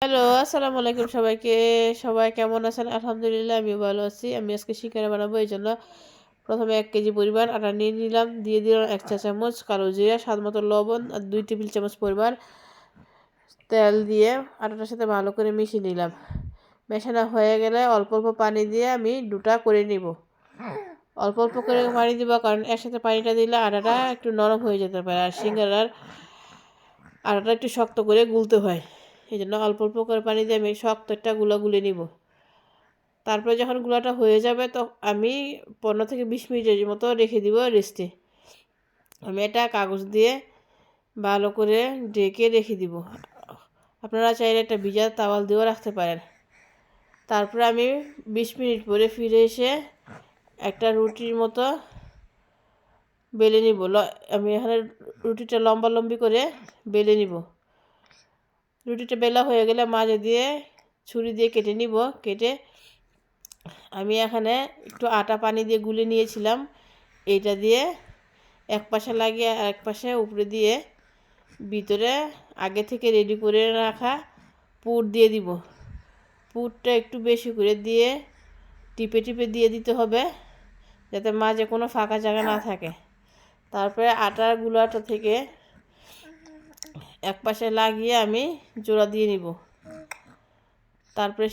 Hello, আসসালামু আলাইকুম সবাইকে। সবাই কেমন আছেন? আলহামদুলিল্লাহ আমিও ভালো আছি। আমি আজকে সিঙ্গারা বানাবো, এই জন্য প্রথমে 1 কেজি পরিমাণ আটা নিয়ে নিলাম। দিয়ে দিলাম 1 চা চামচ কালো জিরা, স্বাদ মতো লবণ আর 2 টেবিল চামচ পরিমাণ তেল দিয়ে আটাটার সাথে ভালো করে মিশিয়ে নিলাম। মেশানো হয়ে গেলে অল্প অল্প পানি দিয়ে আমি ডোটা করে নিব। অল্প অল্প করে পানি দিব, কারণ একসাথে পানিটা দিলে আটাটা একটু নরম হয়ে যেতে পারে, আর সিঙ্গারার আটাটা একটু শক্ত করে গুলতে হয়। এই জন্য অল্প অল্প করে পানি দিয়ে আমি শক্ত একটা গুলা গুলে নিব। তারপরে যখন গুলাটা হয়ে যাবে তো আমি 15 থেকে 20 মিনিটের মতো রেখে দিব রেস্টে। আমি এটা কাগজ দিয়ে ভালো করে ঢেকে রেখে দিব। আপনারা চাইলে একটা ভিজা তাওয়াল দিয়েও রাখতে পারেন। তারপরে আমি 20 মিনিট পরে ফিরে এসে একটা রুটির মতো বেলে নিব। আমি এখানে রুটিটা লম্বি করে বেলে নিব। রুটিটা বেলা হয়ে গেলে মাঝে দিয়ে ছুরি দিয়ে কেটে নিব। কেটে আমি এখানে একটু আটা পানি দিয়ে গুলে নিয়েছিলাম, এইটা দিয়ে এক পাশে লাগিয়ে আর এক পাশে উপরে দিয়ে ভিতরে আগে থেকে রেডি করে রাখা পুর দিয়ে দিব। পুরটা একটু বেশি করে দিয়ে টিপে টিপে দিয়ে দিতে হবে, যাতে মাঝে কোনো ফাঁকা জায়গা না থাকে। তারপরে আটার গুলাটা থেকে এক পাশে লাগিয়ে আমি জোড়া দিয়ে নিব। তারপরে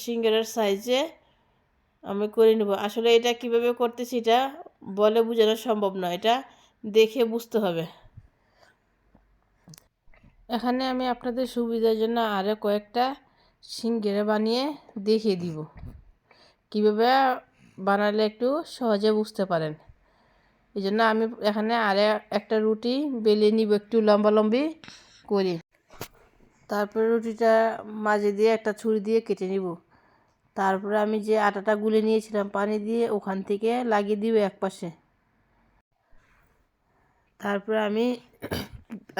সিঙ্গারের সাইজে আমি করে নেব। আসলে এটা কিভাবে করতেছি এটা বলে বোঝানো সম্ভব না, এটা দেখে বুঝতে হবে। এখানে আমি আপনাদের সুবিধার জন্য আরও কয়েকটা সিঙ্গারা বানিয়ে দেখিয়ে দিব, কীভাবে বানালে একটু সহজে বুঝতে পারেন। এই জন্য আমি এখানে আরও একটা রুটি বেলে নিব একটু লম্বি করি। তারপরে রুটিটা মাঝে দিয়ে একটা ছুরি দিয়ে কেটে নিব। তারপরে আমি যে আটাটা গুলে নিয়েছিলাম পানি দিয়ে ওখান থেকে লাগিয়ে দিব এক পাশে। তারপরে আমি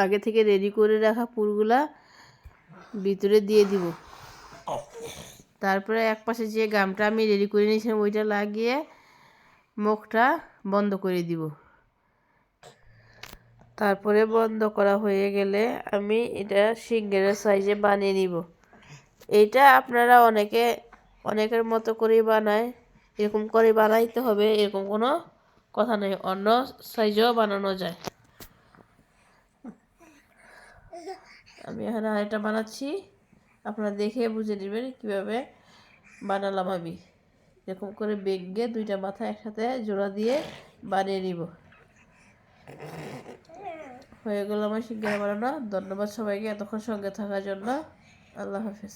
আগে থেকে রেডি করে রাখা পুরগুলা ভিতরে দিয়ে দিব। তারপরে এক পাশে যে গামটা আমি রেডি করে নিয়েছিলাম ওইটা লাগিয়ে মুখটা বন্ধ করে দিব। তারপরে বন্ধ করা হয়ে গেলে আমি এটা সিঙ্গারের সাইজে বানিয়ে নিব। এইটা আপনারা অনেকের মতো করেই বানায়, এরকম করে বানাইতে হবে এরকম কোনো কথা নেই, অন্য সাইজেও বানানো যায়। আমি এখানে আরেকটা বানাচ্ছি, আপনারা দেখে বুঝে নেবেন কীভাবে বানালাম আমি। এরকম করে বেঁকে দুইটা মাথা একসাথে জোড়া দিয়ে বানিয়ে নিব। হয়ে গেল আমার সিঙ্গারা বানানো। ধন্যবাদ সবাইকে এতক্ষণ সঙ্গে থাকার জন্য। আল্লাহ হাফেজ।